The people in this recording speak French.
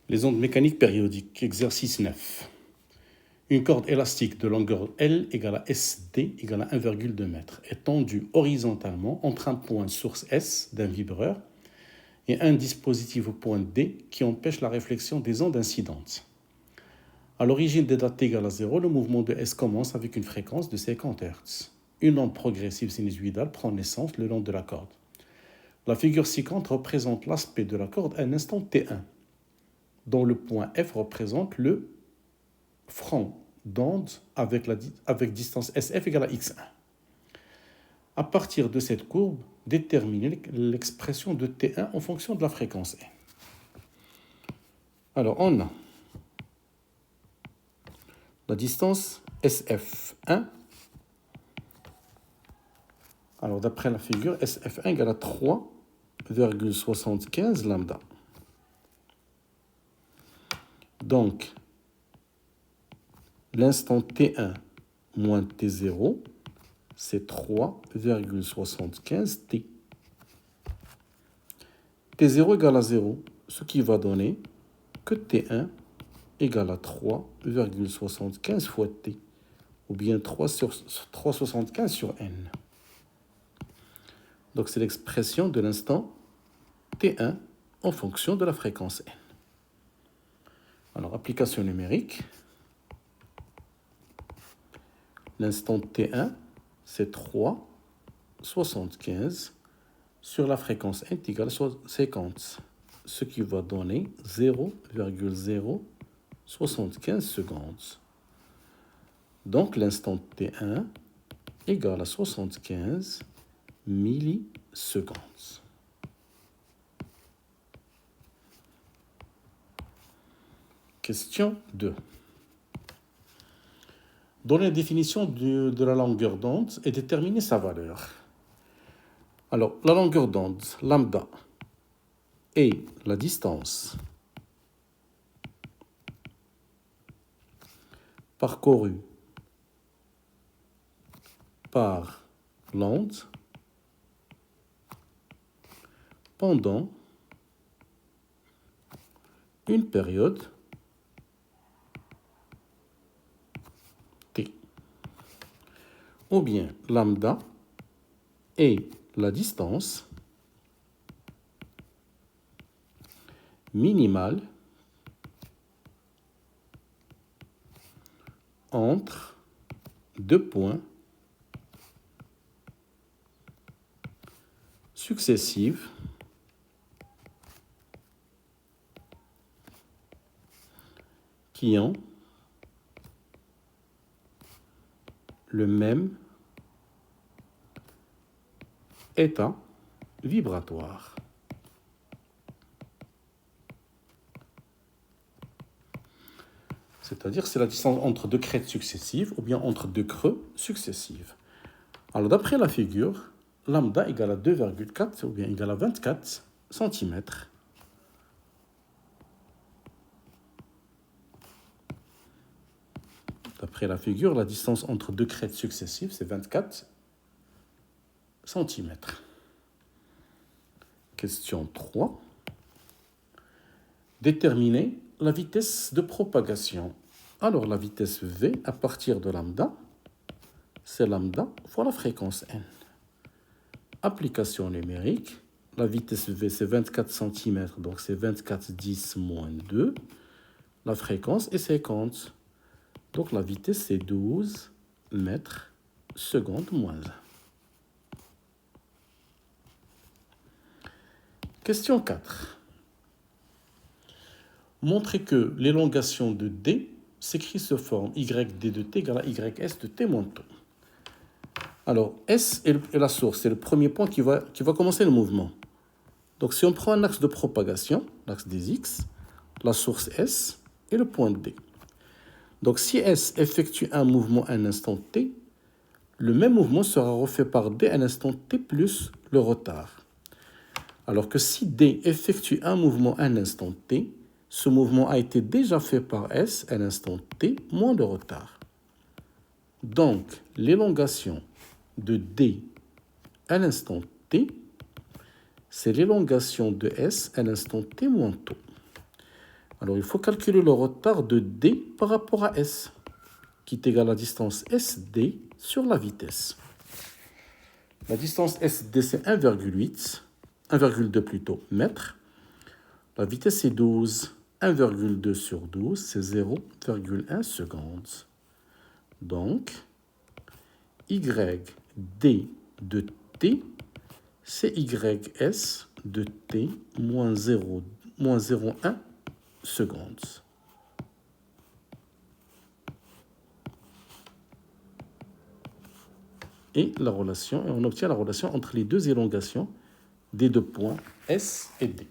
Les ondes mécaniques périodiques, exercice 9. Une corde élastique de longueur L égale à SD égale à 1,2 m est tendue horizontalement entre un point source S d'un vibreur et un dispositif au point D qui empêche la réflexion des ondes incidentes. À l'origine des dates égale à 0, le mouvement de S commence avec une fréquence de 50 Hz. Une onde progressive sinusoïdale prend naissance le long de la corde. La figure ci-contre représente l'aspect de la corde à un instant T1, dont le point F représente le front d'onde avec distance SF égale à x1. À partir de cette courbe, déterminez l'expression de T1 en fonction de la fréquence N. Alors, on a la distance SF1. Alors, d'après la figure, SF1 égale à 3,75 lambda. Donc, l'instant T1 moins T0, c'est 3,75 T. T0 égale à 0, ce qui va donner que T1 égale à 3,75 fois T, ou bien 3,75 sur N. Donc, c'est l'expression de l'instant T1 en fonction de la fréquence N. Alors, application numérique. L'instant T1, c'est 3,75 sur la fréquence N égale 50, ce qui va donner 0,075 secondes. Donc, l'instant T1 égale à 75 millisecondes. Question 2. Donner la définition de la longueur d'onde et déterminer sa valeur. Alors, la longueur d'onde, lambda, est la distance parcourue par l'onde pendant une période t. Ou bien lambda est la distance minimale entre deux points successifs qui ont le même état vibratoire. C'est-à-dire c'est la distance entre deux crêtes successives ou bien entre deux creux successifs. Alors d'après la figure, lambda égale à 2,4 ou bien égale à 24 cm. D'après la figure, la distance entre deux crêtes successives, c'est 24 cm. Question 3. Déterminer la vitesse de propagation. Alors, la vitesse V à partir de lambda, c'est lambda fois la fréquence N. Application numérique. La vitesse V, c'est 24 cm, donc c'est 24 10 moins 2. La fréquence est 50. Donc, la vitesse, c'est 12 mètres secondes moins 1. Question 4. Montrer que l'élongation de D s'écrit sous forme YD de T égale à YS de T moins T. Alors, S est la source, c'est le premier point qui va commencer le mouvement. Donc, si on prend un axe de propagation, l'axe des X, la source S et le point D. Donc, si S effectue un mouvement à un instant T, le même mouvement sera refait par D à un instant T plus le retard. Alors que si D effectue un mouvement à un instant T, ce mouvement a été déjà fait par S à l'instant T moins de retard. Donc, l'élongation de D à l'instant T, c'est l'élongation de S à l'instant T moins tôt. Alors, il faut calculer le retard de D par rapport à S, qui est égal à la distance SD sur la vitesse. La distance SD, c'est 1,2 plutôt, mètres. La vitesse est 12. 1,2 sur 12, c'est 0,1 secondes. Donc, YD de T, c'est YS de T moins 0,1 secondes. Et on obtient la relation entre les deux élongations des deux points S et D.